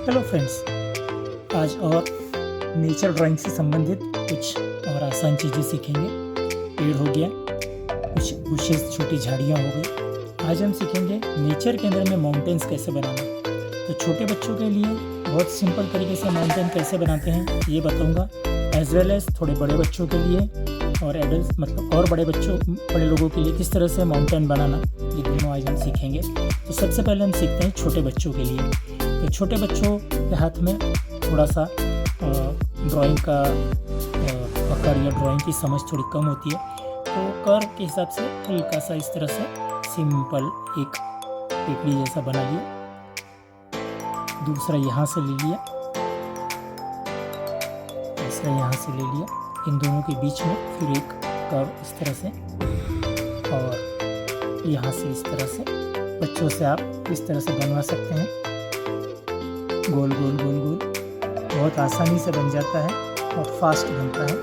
Hello friends, आज और nature drawing से संबंधित कुछ और आसान चीज़ें सीखेंगे। पेड़ हो गया, कुछ बुशेस, छोटी झाड़ियाँ हो गई। आज हम सीखेंगे नेचर के अंदर में माउंटेन्स कैसे बनाना। तो छोटे बच्चों के लिए बहुत सिंपल तरीके से माउंटेन कैसे बनाते हैं ये बताऊंगा, एज वेल एज थोड़े बड़े बच्चों के लिए और एडल्ट मतलब और बड़े लोगों के लिए किस तरह से माउंटेन बनाना, ये दोनों आज हम सीखेंगे। तो सबसे पहले हम सीखते हैं छोटे बच्चों के लिए। तो छोटे बच्चों के हाथ में थोड़ा सा ड्राइंग का पकड़ या ड्राइंग की समझ थोड़ी कम होती है, तो कर्व के हिसाब से हल्का सा इस तरह से सिंपल एक टेकड़ी जैसा बना लिया। दूसरा यहाँ से ले लिया, तीसरा यहाँ से ले लिया। इन दोनों के बीच में फिर एक कर्व इस तरह से, और यहाँ से इस तरह से। बच्चों से आप इस तरह से बनवा सकते हैं, गोल गोल गोल गोल। बहुत आसानी से बन जाता है और फास्ट बनता है।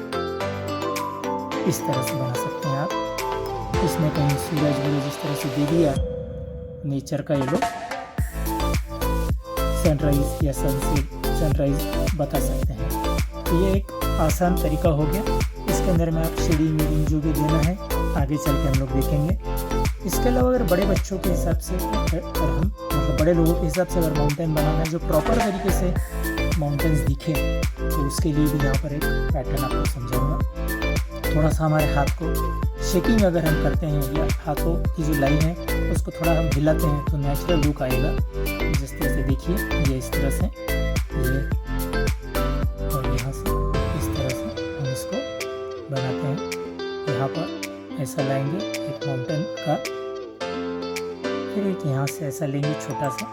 इस तरह से बना सकते हैं आप। इसमें कहीं सूरज वूरज इस तरह से दे दिया, नेचर का ये लोग सनराइज या सनराइज बता सकते हैं। तो ये एक आसान तरीका हो गया। इसके अंदर में आप शेडिंग वेडिंग जो भी देना है आगे चल के हम लोग देखेंगे। इसके अलावा अगर बड़े बच्चों के हिसाब से और हम मतलब बड़े लोगों के हिसाब से अगर माउंटेन बनाना है जो प्रॉपर तरीके से माउंटेन्स दिखे, तो उसके लिए भी यहाँ पर एक पैटर्न आपको समझाऊंगा। थोड़ा सा हमारे हाथ को शेकिंग अगर हम करते हैं या हाथों की जो लाइन है उसको थोड़ा हम हिलाते हैं तो नेचुरल लुक आएगा। जिस तरह से देखिए, ये इस तरह से, ये और यहाँ से इस तरह से हम इसको बनाते हैं। यहाँ पर ऐसा लाएंगे एक माउंटेन का, फिर एक यहाँ से ऐसा लेंगे छोटा सा,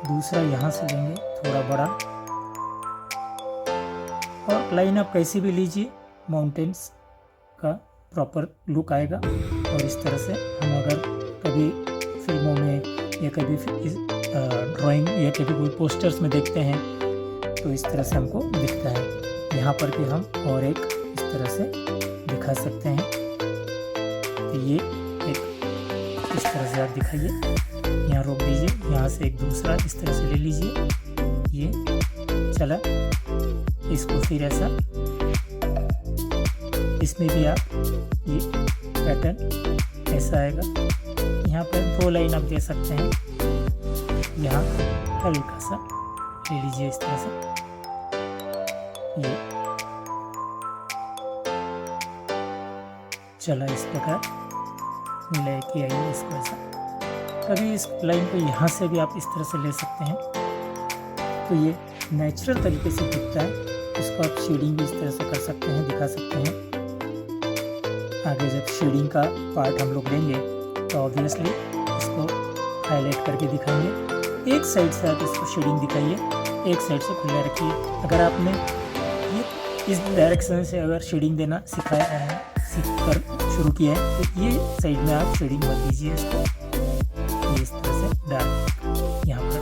दूसरा यहाँ से लेंगे थोड़ा बड़ा, और लाइन आप कैसी भी लीजिए, माउंटेन्स का प्रॉपर लुक आएगा। और इस तरह से हम अगर कभी फिल्मों में या कभी ड्राइंग या कभी कोई पोस्टर्स में देखते हैं तो इस तरह से हमको दिखता है। यहाँ पर भी हम और एक इस तरह से दिखा सकते हैं। तो ये एक इस तरह से आप दिखाइए, यहाँ रोक दीजिए, यहाँ से एक दूसरा इस तरह से ले लीजिए। ये चला, इसको फिर ऐसा, इसमें भी आप ये पैटर्न ऐसा आएगा। यहाँ पर 2 लाइन आप दे सकते हैं। यहाँ हल्का सा ले लीजिए इस तरह से, ये चला, इस प्रकार लेके आइए इसको ऐसा। कभी इस लाइन को यहाँ से भी आप इस तरह से ले सकते हैं, तो ये नेचुरल तरीके से दिखता है। इसको आप शेडिंग भी इस तरह से कर सकते हैं, दिखा सकते हैं। आगे जब शेडिंग का पार्ट हम लोग लेंगे तो ऑब्वियसली इसको हाईलाइट करके दिखाएंगे। एक साइड से आप इसको शेडिंग दिखाइए, एक साइड से खुला रखिए। अगर आपने ये इस डायरेक्शन से अगर शेडिंग देना सिखाया है, सीख कर शुरू किया है, तो ये साइड में आप शेडिंग कर दीजिए इसको। ये इस तरह से डार्क, यहाँ पर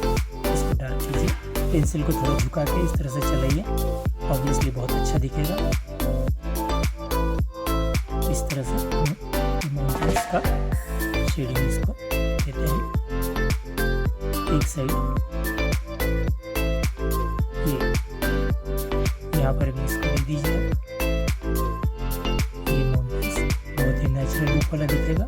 इसको डार्क कीजिए। पेंसिल को थोड़ा झुका के इस तरह से चलाइए, ऑब्वियसली बहुत अच्छा दिखेगा। इस तरह से माउंटेन्स का शेडिंग इसको देते हैं। एक साइड ये यहाँ पर भी इसको दे दीजिए। ये माउंटेन्स बहुत ही नेचुरल लुक वाला दिखेगा।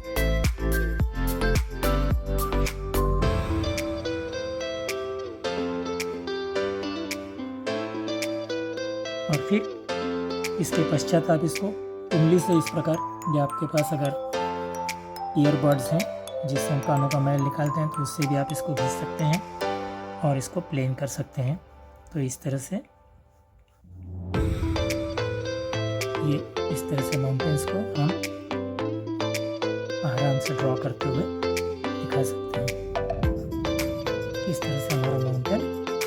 और फिर इसके पश्चात आप इसको उंगली से इस प्रकार, या आपके पास अगर ईयरबड्स हैं जिससे हम कानों का मैल निकालते हैं तो उससे भी आप इसको घिस सकते हैं और इसको प्लेन कर सकते हैं। तो इस तरह से ये इस तरह से माउंटेन्स को हम आराम से ड्रॉ करते हुए दिखा सकते हैं। इस तरह से हमारा माउंटेन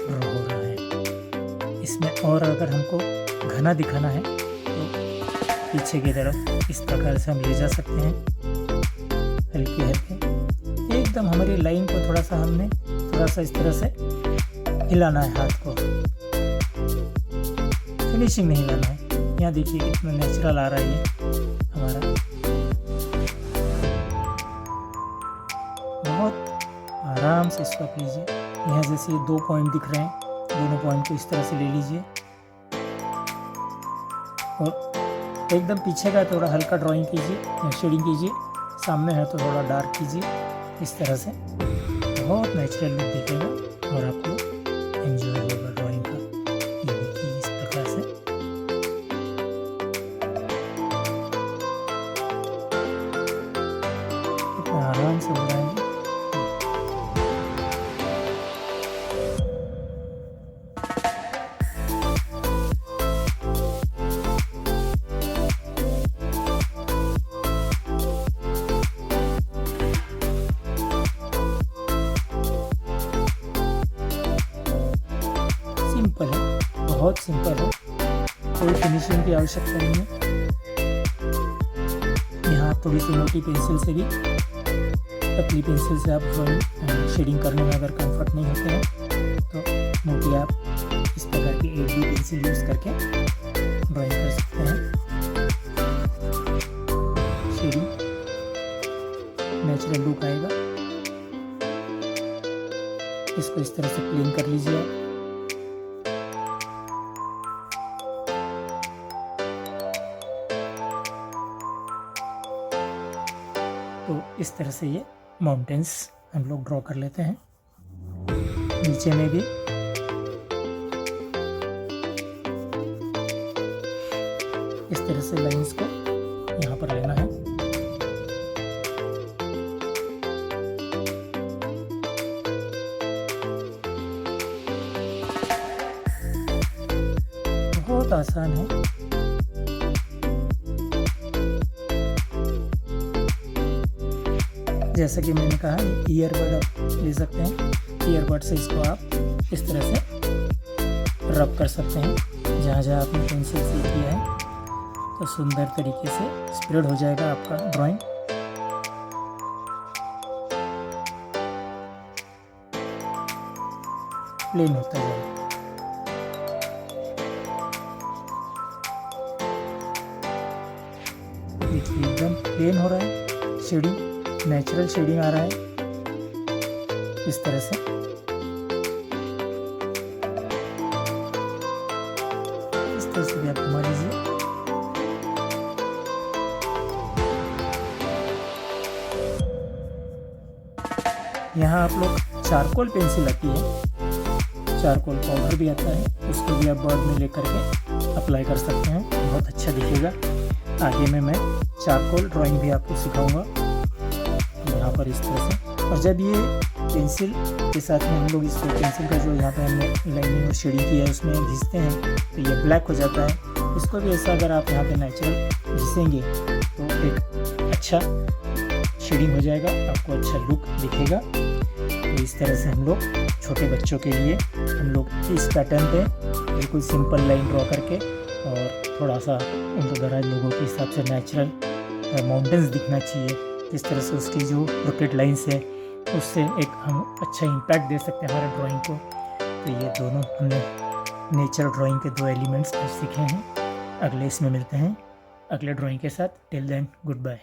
ड्रॉ हो रहा है। इसमें और अगर हमको घना दिखाना है तो पीछे की तरफ इस प्रकार से हम ले जा सकते हैं, हल्के हल्के। एकदम हमारी लाइन को थोड़ा सा हमने थोड़ा सा इस तरह से हिलाना है हाथ को, फिनिशिंग नहीं हिलाना है। यहाँ देखिए कितना नेचुरल आ रहा है ये हमारा। बहुत आराम से इसको आप लीजिए। यहाँ जैसे 2 पॉइंट दिख रहे हैं, दोनों पॉइंट को इस तरह से ले लीजिए और एकदम पीछे का थोड़ा हल्का ड्राइंग कीजिए, शेडिंग कीजिए, सामने है तो थोड़ा डार्क कीजिए। इस तरह से बहुत नेचुरल लुक दिखेगा और आपको एंजॉय होगा ड्राइंग का। ये देखिए इस प्रकार से इतना आराम से हो रहा है। सिंपल है, बहुत सिंपल है, कोई फिनिशिंग की आवश्यकता नहीं है। यहाँ थोड़ी सी मोटी पेंसिल से भी, पतली पेंसिल से आप ड्राइंग शेडिंग करने में अगर कंफर्ट नहीं होते हैं तो मोटी आप इस प्रकार की 8B पेंसिल यूज़ करके ड्राइंग कर सकते हैं। शेडिंग नेचुरल लुक आएगा। इसको इस तरह से प्लेन कर लीजिए आप। तो इस तरह से ये माउंटेन्स हम लोग ड्रॉ कर लेते हैं। नीचे में भी इस तरह से लाइंस को यहाँ पर लेना है। बहुत आसान है। जैसा कि मैंने कहा, ईयरबड आप ले सकते हैं। ईयरबड से इसको आप इस तरह से रब कर सकते हैं जहाँ जहाँ आपने पेंसिल से किया है, तो सुंदर तरीके से स्प्रेड हो जाएगा आपका ड्राइंग। प्लेन होता जाएगा। देखिए एकदम प्लेन हो रहा है, शेडिंग नेचुरल शेडिंग आ रहा है इस तरह से। इस तरह से भी आप घुमा लीजिए। यहाँ आप लोग चारकोल पेंसिल आती है, चारकोल पाउडर भी आता है, उसको भी आप बर्ड में लेकर के अप्लाई कर सकते हैं, बहुत अच्छा दिखेगा। आगे में मैं चारकोल ड्राइंग भी आपको सिखाऊंगा यहाँ पर इस तरह से। और जब ये पेंसिल के साथ में हम लोग इसको पेंसिल का जो यहाँ पे हमने लाइनिंग और शेडिंग किया है उसमें घिसते हैं तो ये ब्लैक हो जाता है। इसको भी ऐसा अगर आप यहाँ पे नेचुरल घिसेंगे तो एक अच्छा शेडिंग हो जाएगा, आपको अच्छा लुक दिखेगा। तो इस तरह से हम लोग छोटे बच्चों के लिए हम लोग इस पैटर्न पे बिल्कुल सिंपल लाइन ड्रॉ करके और थोड़ा सा उनको दराज लोगों के हिसाब से नेचुरल माउंटेन्स दिखना चाहिए, इस तरह से उसकी जो ब्रॉकेट लाइन्स है उससे एक हम अच्छा इम्पैक्ट दे सकते हैं हमारे ड्राइंग को। तो ये दोनों हमने नेचर ड्राइंग के 2 एलिमेंट्स सीखे हैं। अगले इसमें मिलते हैं अगले ड्राइंग के साथ। Till then good bye.